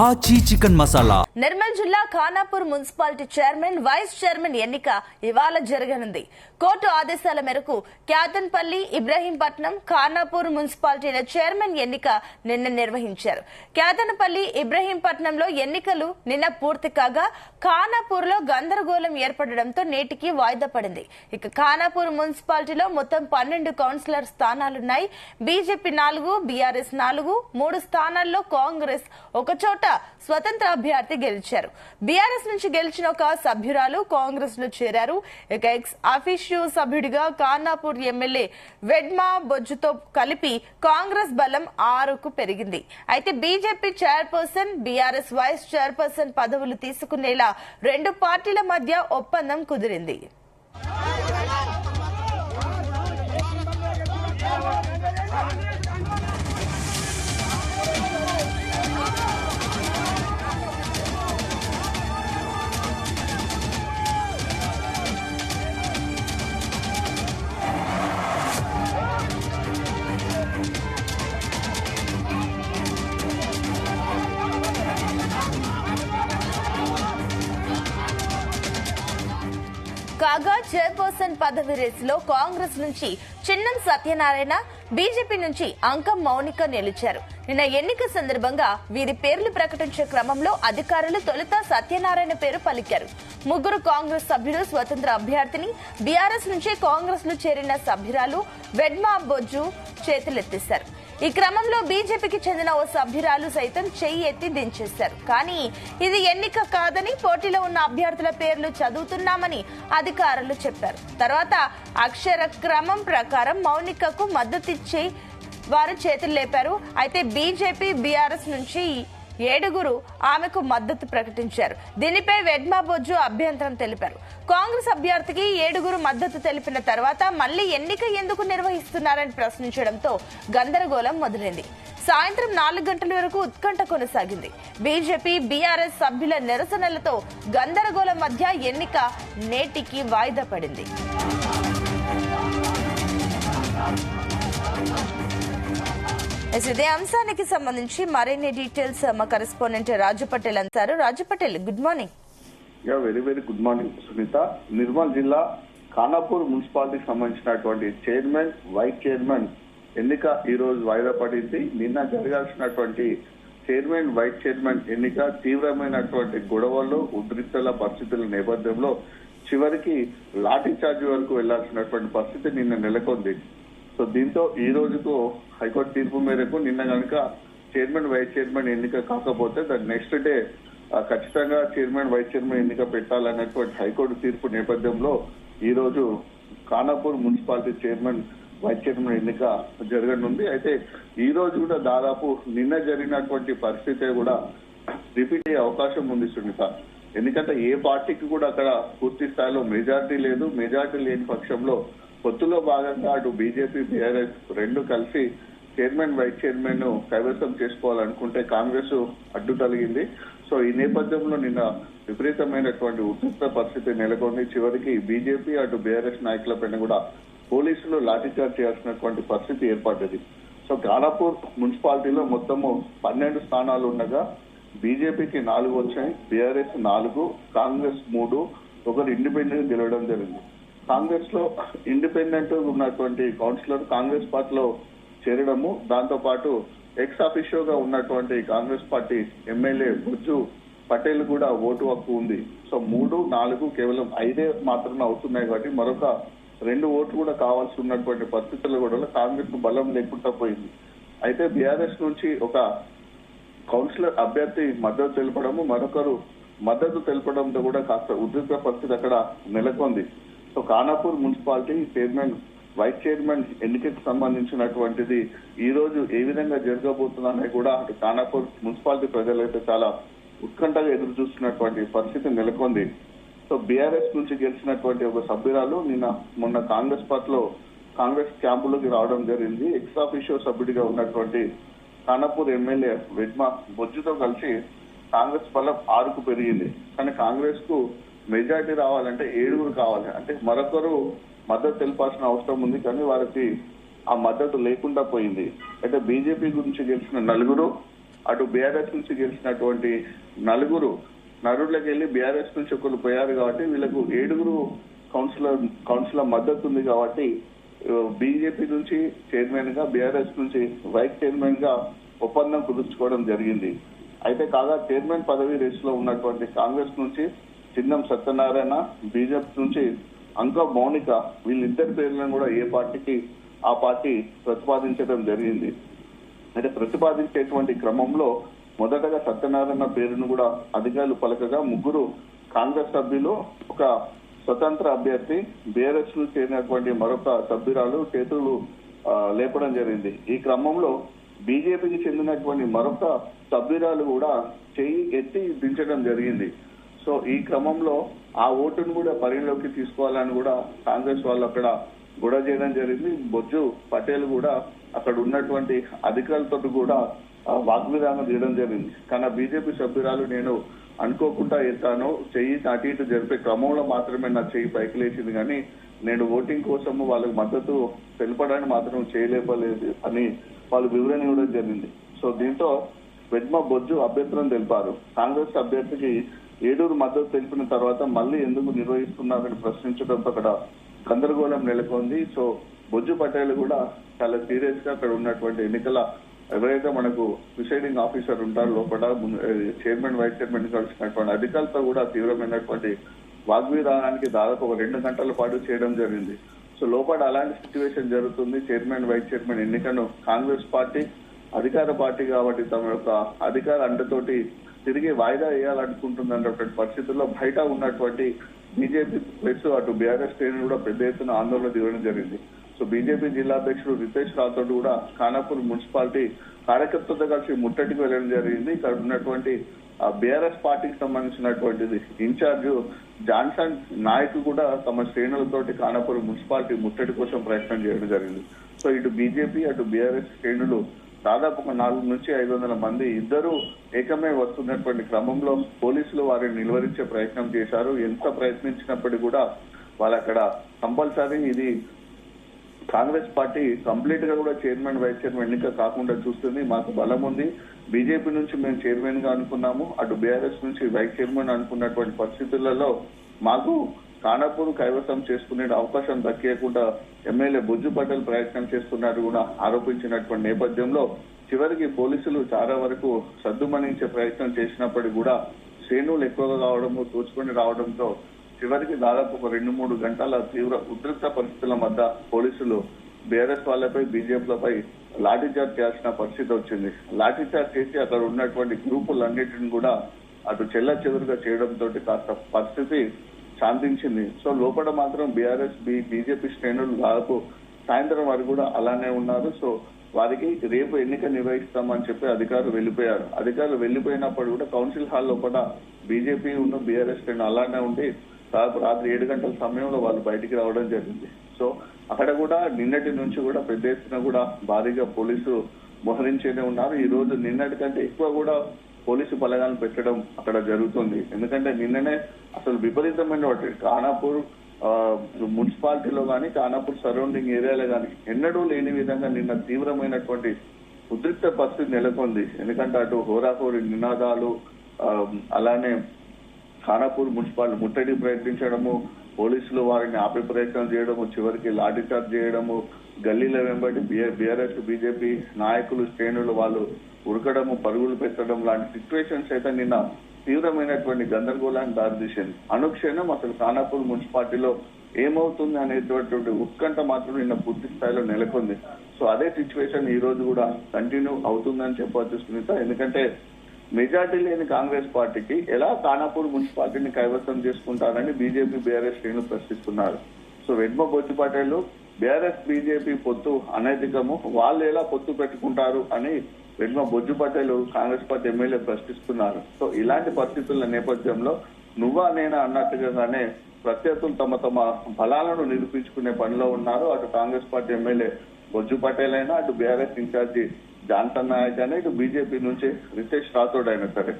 ఆచి చికెన్ మసాలా. నిర్మల్ జిల్లా Khanapur municipality chairman vice chairman ఎన్నిక ఇవాళ జరగనుంది. కోర్టు ఆదేశాల మేరకు క్యాతన్పల్లి, ఇబ్రహీంపట్నం, ఖానాపూర్ మున్సిపాలిటీల చైర్మన్ ఎన్నిక నిన్న నిర్వహించారు. క్యాతన్పల్లి, ఇబ్రహీంపట్నంలో ఎన్నికలు నిన్న పూర్తి కాగా ఖానాపూర్ లో గందరగోళం ఏర్పడడంతో నేటికి వాయిదా పడింది. ఇక ఖానాపూర్ మున్సిపాలిటీలో మొత్తం 12 కౌన్సిలర్ స్థానాలున్నాయి. బీజేపీ 4, బీఆర్ఎస్ 4, 3 స్థానాల్లో కాంగ్రెస్ ఒకచోట స్వతంత్ర అభ్యర్థి గెలిచారు. బీఆర్ఎస్ నుంచి గెలిచిన ఒక సభ్యురాలు కాంగ్రెస్ లో చేరారు. ఇక ఎక్స్ అఫీషియో సభ్యుడిగా ఖానాపూర్ ఎమ్మెల్యే వెడ్మా బొజ్జుతో కలిపి కాంగ్రెస్ బలం 6కు పెరిగింది. అయితే BJP chairperson, BRS vice chairperson పదవులు తీసుకునేలా 2 పార్టీల మధ్య ఒప్పందం కుదిరింది. కాగా చైర్పర్సన్ పదవి రేసులో కాంగ్రెస్ నుంచి చిన్నం సత్యనారాయణ, బీజేపీ నుంచి అంకం మౌనిక నిలిచారు. నిన్న ఎన్నిక సందర్భంగా వీరి పేర్లు ప్రకటించే క్రమంలో అధికారులు తొలుత సత్యనారాయణ పేరు పలికారు. 3 కాంగ్రెస్ సభ్యులు స్వతంత్ర అభ్యర్థిని, బీఆర్ఎస్ నుంచి కాంగ్రెస్ లో చేరిన సభ్యురాలు వెడ్మా బొజ్జు చేతులెత్తేశారు. ఈ క్రమంలో బీజేపీకి చెందిన ఓ సభ్యురాలు సైతం చెయ్యి ఎత్తి దించేశారు. కానీ ఇది ఎన్నిక కాదని, పోటీలో ఉన్న అభ్యర్థుల పేర్లు చదువుతున్నామని అధికారులు చెప్పారు. తర్వాత అక్షర క్రమం ప్రకారం మౌనికకు మద్దతిచ్చి వారు చేతులు లేపారు. అయితే బీజేపీ, బీఆర్ఎస్ నుంచి 7 ఆమెకు మద్దతు ప్రకటించారు. దీనిపై వెడ్మా బొజ్జు అభ్యంతరం తెలిపారు. కాంగ్రెస్ అభ్యర్థికి 7 మద్దతు తెలిపిన తర్వాత మళ్లీ ఎన్నిక ఎందుకు నిర్వహిస్తున్నారని ప్రశ్నించడంతో గందరగోళం మొదలైంది. సాయంత్రం 4 గంటల వరకు ఉత్కంఠ కొనసాగింది. బీజేపీ, బీఆర్ఎస్ సభ్యుల నిరసనలతో గందరగోళం మధ్య ఎన్నిక నేటికి వాయిదా పడింది. ఇదే అంశానికి సంబంధించి మరిన్ని డీటెయిల్స్ మా కరెస్పాండెంట్ రాజు పటేల్ అంటారు. Raju Patel, good morning. Very very good morning Sunitha. Nirmal జిల్లా ఖానాపూర్ మున్సిపాలిటీకి సంబంధించినటువంటి చైర్మన్, వైస్ చైర్మన్ ఎన్నిక ఈ రోజు వాయిదా పడింది. నిన్న జరగాల్సినటువంటి చైర్మన్, వైస్ చైర్మన్ ఎన్నిక తీవ్రమైనటువంటి గొడవలు, ఉద్రిక్తల పరిస్థితుల నేపథ్యంలో చివరికి లాఠీ చార్జ్ వరకు వెళ్లాల్సినటువంటి పరిస్థితి నిన్న నెలకొంది. సో దీంతో ఈ రోజుకు హైకోర్టు తీర్పు మేరకు నిన్న కనుక చైర్మన్, వైస్ చైర్మన్ ఎన్నిక కాకపోతే దాని నెక్స్ట్ డే ఖచ్చితంగా చైర్మన్, వైస్ చైర్మన్ ఎన్నిక పెట్టాలన్నటువంటి హైకోర్టు తీర్పు నేపథ్యంలో ఈ రోజు Khanapur municipality chairman, vice chairman ఎన్నిక జరగనుంది. అయితే ఈ రోజు కూడా దాదాపు నిన్న జరిగినటువంటి పరిస్థితి కూడా రిపీట్ అయ్యే అవకాశం ఉంది సునీత. ఎందుకంటే ఏ పార్టీకి కూడా అక్కడ పూర్తి స్థాయిలో మెజార్టీ లేదు. మెజార్టీ లేని పక్షంలో పొత్తులో భాగంగా అటు బీజేపీ, బీఆర్ఎస్ 2 కలిసి చైర్మన్, వైస్ చైర్మన్ కైవసం చేసుకోవాలనుకుంటే కాంగ్రెస్ అడ్డు తొలగింది. సో ఈ నేపథ్యంలో నిన్న విపరీతమైనటువంటి ఉద్రిక్త పరిస్థితి నెలకొంది. చివరికి బీజేపీ, అటు బీఆర్ఎస్ నాయకులపైన కూడా పోలీసులు లాఠీచార్జ్ చేయాల్సినటువంటి పరిస్థితి ఏర్పడ్డది. సో ఖానాపూర్ మున్సిపాలిటీలో మొత్తము 12 స్థానాలు ఉండగా బీజేపీకి 4 వచ్చాయి, బీఆర్ఎస్ 4, కాంగ్రెస్ 3, ఒకరు ఇండిపెండెంట్ గెలవడం జరిగింది. కాంగ్రెస్ లో ఇండిపెండెంట్ ఉన్నటువంటి కౌన్సిలర్ కాంగ్రెస్ పార్టీలో చేరడము, దాంతో పాటు ఎక్స్ అఫీషియోగా ఉన్నటువంటి కాంగ్రెస్ పార్టీ ఎమ్మెల్యే బొజ్జు పటేల్ కూడా ఓటు హక్కు ఉంది. సో 3, 4 కేవలం 5 మాత్రమే అవుతున్నాయి కాబట్టి మరొక 2 ఓట్లు కూడా కావాల్సి ఉన్నటువంటి పరిస్థితుల్లో కూడా కాంగ్రెస్ కు బలం లేకుండా పోయింది. అయితే బీఆర్ఎస్ నుంచి ఒక కౌన్సిలర్ అభ్యర్థి మద్దతు తెలపడము, మరొకరు మద్దతు తెలపడంతో కూడా కాస్త ఉద్రిక్త పరిస్థితి అక్కడ నెలకొంది. So Khanapur municipality chairman, vice chairman ఎన్నికకు సంబంధించినటువంటిది ఈ రోజు ఏ విధంగా జరగబోతుందనే కూడా అటు ఖానాపూర్ మున్సిపాలిటీ ప్రజలైతే చాలా ఉత్కంఠగా ఎదురు చూస్తున్నటువంటి పరిస్థితి నెలకొంది. సో బీఆర్ఎస్ నుంచి గెలిచినటువంటి ఒక సభ్యురాలు మొన్న కాంగ్రెస్ పార్టీలో కాంగ్రెస్ క్యాంపులోకి రావడం జరిగింది. ఎక్స్ ఆఫీషియో సభ్యుడిగా ఉన్నటువంటి ఖానాపూర్ ఎమ్మెల్యే వెడ్మా బొజ్జుతో కలిసి కాంగ్రెస్ బలం 6కు పెరిగింది. కానీ కాంగ్రెస్ కు మెజార్టీ రావాలంటే 7 కావాలి. అంటే మరొకరు మద్దతు తెలపాల్సిన అవసరం ఉంది. కానీ వారికి ఆ మద్దతు లేకుండా పోయింది. అయితే బీజేపీ గురించి గెలిచిన నలుగురు, అటు బీఆర్ఎస్ నుంచి గెలిచినటువంటి నలుగురులోకి వెళ్ళి బీఆర్ఎస్ నుంచి ఒకరు పోయారు కాబట్టి వీళ్ళకు 7 కౌన్సిలర్ మద్దతు ఉంది కాబట్టి బీజేపీ నుంచి చైర్మన్ గా, బీఆర్ఎస్ నుంచి వైస్ చైర్మన్ గా ఒప్పందం కుదుర్చుకోవడం జరిగింది. అయితే కాగా చైర్మన్ పదవి రేసులో ఉన్నటువంటి కాంగ్రెస్ నుంచి చిన్నం సత్యనారాయణ, బీజేపీ నుంచి అంకం మౌనిక, వీళ్ళిద్దరి పేర్లను కూడా ఆ పార్టీ ప్రతిపాదించడం జరిగింది. అయితే ప్రతిపాదించేటువంటి క్రమంలో మొదటగా సత్యనారాయణ పేరును కూడా అధికారులు పలకగా 3 కాంగ్రెస్ సభ్యులు, ఒక స్వతంత్ర అభ్యర్థి, బీఆర్ఎస్ ను చేరినటువంటి మరొక సభ్యురాలు చేతులు లేపడం జరిగింది. ఈ క్రమంలో బీజేపీకి చెందినటువంటి మరొక సభ్యురాలు కూడా చెయ్యి ఎత్తి దించడం జరిగింది. సో ఈ క్రమంలో ఆ ఓటును కూడా పరిగణలోకి తీసుకోవాలని కూడా కాంగ్రెస్ వాళ్ళు అక్కడ గొడవ చేయడం జరిగింది. బొజ్జు పటేల్ కూడా అక్కడ ఉన్నటువంటి అధికారులతో కూడా వాగ్విధానం చేయడం జరిగింది. కానీ బీజేపీ సభ్యురాలు నేను అనుకోకుండా ఎత్తాను, చెయ్యి అటు ఇటు జరిపే క్రమంలో మాత్రమే నా చెయ్యి పైకి లేచింది, కానీ నేను ఓటింగ్ కోసము వాళ్ళకి మద్దతు తెలపడానికి మాత్రం చేయలేపలేదు అని వాళ్ళు వివరణ ఇవ్వడం జరిగింది. సో దీంతో వెడ్మ బొజ్జు అభ్యంతరం తెలిపారు. కాంగ్రెస్ అభ్యర్థికి 7 మద్దతు తెలిపిన తర్వాత మళ్ళీ ఎందుకు నిర్వహిస్తున్నారని ప్రశ్నించడంతో అక్కడ గందరగోళం నెలకొంది. సో బొజ్జు పటేల్ కూడా చాలా సీరియస్ గా అక్కడ ఉన్నటువంటి ఎన్నికల ఎవరైతే మనకు ప్రిసైడింగ్ ఆఫీసర్ ఉంటారో లోపల చైర్మన్, వైస్ చైర్మన్ కలిసినటువంటి అధికారులతో కూడా తీవ్రమైనటువంటి వాగ్విధానానికి దాదాపు ఒక 2 గంటల పాటు చేయడం జరిగింది. సో లోపల అలాంటి సిచ్యువేషన్ జరుగుతుంది. చైర్మన్, వైస్ చైర్మన్ ఎన్నికను కాంగ్రెస్ పార్టీ అధికార పార్టీ కాబట్టి తమ యొక్క అధికార అండతోటి తిరిగి వాయిదా వేయాలనుకుంటున్నటువంటి పరిస్థితుల్లో బయట ఉన్నటువంటి బీజేపీ ప్లస్ అటు బీఆర్ఎస్ శ్రేణులు కూడా పెద్ద ఎత్తున ఆందోళన దిగడం జరిగింది. సో బీజేపీ జిల్లా అధ్యక్షుడు రితేష్ రాథోడ్ కూడా ఖానాపూర్ మున్సిపాలిటీ కార్యకర్తలతో కలిసి ముట్టడికి వెళ్ళడం జరిగింది. ఇక్కడ ఉన్నటువంటి బీఆర్ఎస్ పార్టీకి సంబంధించినటువంటిది ఇన్ఛార్జ్ జాన్సన్ నాయక్ కూడా తమ శ్రేణులతోటి ఖానాపూర్ మున్సిపాలిటీ ముట్టడి కోసం ప్రయత్నం చేయడం జరిగింది. సో ఇటు బీజేపీ అటు బీఆర్ఎస్ శ్రేణులు దాదాపు 400 నుంచి 500 మంది ఇద్దరు ఏకమే వస్తున్నటువంటి క్రమంలో పోలీసులు వారిని నిలువరించే ప్రయత్నం చేశారు. ఎంత ప్రయత్నించినప్పటికీ కూడా వాళ్ళు అక్కడ కంపల్సరీ ఇది కాంగ్రెస్ పార్టీ కంప్లీట్ గా కూడా చైర్మన్, వైస్ చైర్మన్ ఎన్నిక కాకుండా చూస్తుంది, మాకు బలం ఉంది, బీజేపీ నుంచి మేము చైర్మన్ గా అనుకున్నాము, అటు బీఆర్ఎస్ నుంచి వైస్ చైర్మన్ అనుకున్నటువంటి పరిస్థితులలో మాకు ఖానాపూర్ కైవసం చేసుకునే అవకాశం దక్కేయకుండా ఎమ్మెల్యే బొజ్జు పటేల్ ప్రయత్నం చేస్తున్నారు కూడా ఆరోపించినటువంటి నేపథ్యంలో చివరికి పోలీసులు చాలా వరకు సద్దుమణించే ప్రయత్నం చేసినప్పటికీ కూడా శ్రేణులు ఎక్కువగా కావడము, తోచుకొని రావడంతో చివరికి దాదాపు ఒక 2-3 గంటల తీవ్ర ఉద్రిక్త పరిస్థితుల మధ్య పోలీసులు బీఆర్ఎస్ వాళ్ళపై, బీజేపీలపై లాఠీచార్జ్ చేయాల్సిన పరిస్థితి వచ్చింది. లాఠీచార్జ్ చేసి అక్కడ ఉన్నటువంటి గ్రూపులన్నిటిని కూడా అటు చెల్లాచెదురుగా చేయడంతో కాస్త పరిస్థితి శాంతించింది. సో లోపల మాత్రం బీఆర్ఎస్, బీజేపీ శ్రేణులు దాదాపు సాయంత్రం వరకు కూడా అలానే ఉన్నారు. సో వారికి రేపు ఎన్నిక నిర్వహిస్తామని చెప్పి అధికారులు వెళ్ళిపోయారు. అధికారులు వెళ్ళిపోయినప్పుడు కూడా కౌన్సిల్ హాల్ లోపల బీజేపీ ఉన్న బీఆర్ఎస్ శ్రేణులు అలానే ఉండి దాదాపు రాత్రి 7 గంటల సమయంలో వాళ్ళు బయటికి రావడం జరిగింది. సో అక్కడ కూడా నిన్నటి నుంచి కూడా పెద్ద ఎత్తున కూడా భారీగా పోలీసు మోహరించేనే ఉన్నారు. ఈ రోజు నిన్నటి కంటే ఎక్కువ కూడా పోలీసు బలగాలను పెట్టడం అక్కడ జరుగుతుంది. ఎందుకంటే నిన్ననే అసలు విపరీతమైన ఖానాపూర్ మున్సిపాలిటీలో కానీ, ఖానాపూర్ సరౌండింగ్ ఏరియాలో కానీ ఎన్నడూ లేని విధంగా నిన్న తీవ్రమైనటువంటి ఉద్రిక్త పరిస్థితి నెలకొంది. ఎందుకంటే అటు హోరాహోరీ నినాదాలు, అలానే ఖానాపూర్ మున్సిపాలిటీ ముట్టడి ప్రయత్నించడము, పోలీసులు వారిని ఆపే ప్రయత్నం చేయడము, చివరికి లాఠీచార్జ్ చేయడము, గల్లీల వెంబడి బీఆర్ఎస్, బీజేపీ నాయకులు, శ్రేణులు వాళ్ళు ఉరకడము, పరుగులు పెట్టడం లాంటి సిచ్యువేషన్స్ అయితే నిన్న తీవ్రమైనటువంటి గందరగోళానికి దారితీసింది. అనుక్షణం అసలు ఖానాపూర్ మున్సిపాలిటీలో ఏమవుతుంది అనేటువంటి ఉత్కంఠ మాత్రం నిన్న పూర్తి స్థాయిలో నెలకొంది. సో అదే సిచ్యువేషన్ ఈ రోజు కూడా కంటిన్యూ అవుతుందని చెప్పవచ్చు సునీత. ఎందుకంటే మెజార్టీ లేని కాంగ్రెస్ పార్టీకి ఎలా ఖానాపూర్ మున్సిపాలిటీని కైవసం చేసుకుంటారని బీజేపీ, బీఆర్ఎస్ శ్రేణులు ప్రశ్నిస్తున్నారు. So Vedma Bojju Patel BRS, BJP పొత్తు అనైతికము, వాళ్ళు ఎలా పొత్తు పెట్టుకుంటారు అని వెడ్మ బొజ్జు పటేల్ కాంగ్రెస్ పార్టీ ఎమ్మెల్యే ప్రశ్నిస్తున్నారు. సో ఇలాంటి పరిస్థితుల నేపథ్యంలో నువ్వా నేనా అన్నట్టుగానే ప్రత్యర్థులు తమ తమ బలాలను నిరూపించుకునే పనిలో ఉన్నారు. అటు కాంగ్రెస్ పార్టీ ఎమ్మెల్యే బొజ్జు పటేల్ అయినా, అటు బీఆర్ఎస్ ఇన్ఛార్జి జాన్సన్ నాయక్ అయినా, ఇటు బీజేపీ నుంచి రితేష్ రాథోడ్ అయినా సరే.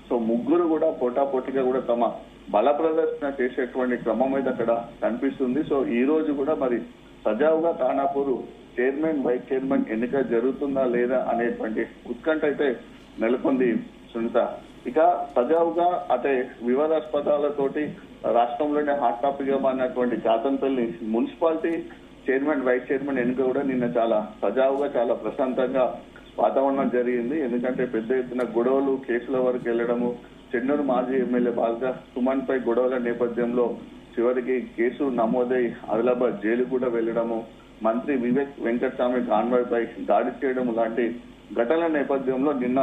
సో ముగ్గురు కూడా పోటాపోటీగా కూడా తమ బల ప్రదర్శన చేసేటువంటి క్రమం మీద అక్కడ కనిపిస్తుంది. సో ఈ రోజు కూడా మరి సజావుగా ఖానాపూర్ చైర్మన్ వైస్ చైర్మన్ ఎన్నిక జరుగుతుందా లేదా అనేటువంటి ఉత్కంఠ అయితే నెలకొంది సునీత. ఇక సజావుగా అంటే వివాదాస్పదాలతోటి రాష్ట్రంలోనే హాట్ టాపిక్ గా మారినటువంటి చాతంపల్లి మున్సిపాలిటీ చైర్మన్ వైస్ చైర్మన్ ఎన్నిక కూడా నిన్న చాలా సజావుగా చాలా ప్రశాంతంగా వాతావరణం జరిగింది. ఎందుకంటే పెద్ద ఎత్తున గొడవలు కేసుల వరకు వెళ్లడము, చెన్నూరు మాజీ ఎమ్మెల్యే బాల్క సుమన్ పై గొడవల నేపథ్యంలో చివరికి కేసు నమోదై ఆదిలాబాద్ జైలు కూడా వెళ్లడము, మంత్రి వివేక్ వెంకటస్వామి కాన్వాయ్ పై దాడి చేయడం లాంటి ఘటనల నేపథ్యంలో నిన్న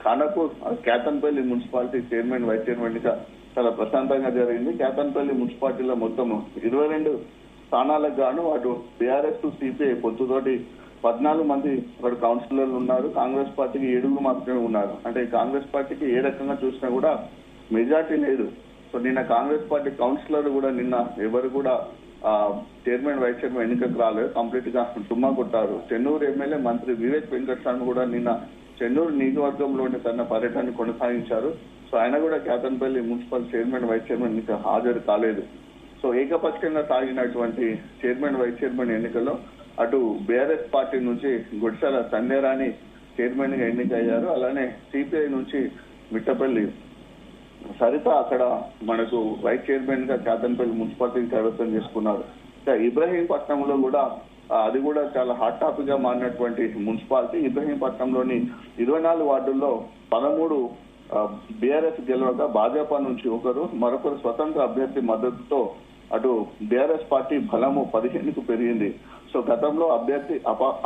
Khanapur Ketanpalli municipality chairman vice chairman గా చాలా ప్రశాంతంగా జరిగింది. కేతన్పల్లి మున్సిపాలిటీలో మొత్తం 22 స్థానాలకు గాను అటు బీఆర్ఎస్ సిపిఐ పొత్తుతోటి 14 మంది అక్కడ కౌన్సిలర్లు ఉన్నారు. కాంగ్రెస్ పార్టీకి 7 మాత్రమే ఉన్నారు. అంటే కాంగ్రెస్ పార్టీకి ఏ రకంగా చూసినా కూడా మెజార్టీ లేదు. సో నిన్న కాంగ్రెస్ పార్టీ కౌన్సిలర్ కూడా నిన్న ఎవరు కూడా చైర్మన్ వైస్ చైర్మన్ ఎన్నికకు రాలేదు, కంప్లీట్ గా డుమ్మా కొట్టారు. చెన్నూరు ఎమ్మెల్యే మంత్రి వివేక్ వెంకటస్వామి కూడా నిన్న చెన్నూరు నియోజకవర్గంలోని తన పర్యటన కొనసాగించారు. సో ఆయన కూడా Ketanpalli municipal chairman vice chairman ఎన్నిక హాజరు కాలేదు. సో ఏకపక్షంగా సాగినటువంటి చైర్మన్ వైస్ చైర్మన్ ఎన్నికల్లో అటు బీఆర్ఎస్ పార్టీ నుంచి గుడిసెల సంధ్యారాణి చైర్మన్ గా ఎన్నికయ్యారు. అలానే సిపిఐ నుంచి మిట్టపల్లి సరిత అక్కడ మనకు వైస్ చైర్మన్ గా కేతన్పల్లి మున్సిపాలిటీని కైవసం చేసుకున్నారు. ఇబ్రహీంపట్నంలో కూడా అది కూడా చాలా హాట్ టాపిక్ గా మారినటువంటి మున్సిపాలిటీ. ఇబ్రహీంపట్నంలోని 24 వార్డుల్లో 13 బీఆర్ఎస్ గెలవగా భాజపా నుంచి ఒకరు, మరొకరు స్వతంత్ర అభ్యర్థి మద్దతుతో అటు బీఆర్ఎస్ పార్టీ బలము 15కు పెరిగింది. సో గతంలో అభ్యర్థి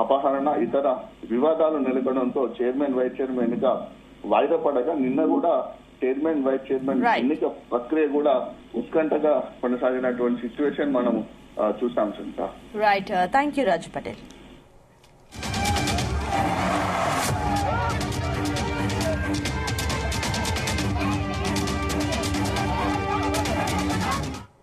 అపహరణ ఇతర వివాదాలు నెలకొనడంతో చైర్మన్ వైస్ చైర్మన్ ఎన్నిక వాయిదా పడగా నిన్న కూడా చైర్మన్ వైస్ చైర్మన్ ఎన్నిక ప్రక్రియ కూడా ఉత్కంఠగా కొనసాగినటువంటి సిచ్యువేషన్ మనం చూస్తాం Sunitha. Right, thank you Raju Patel.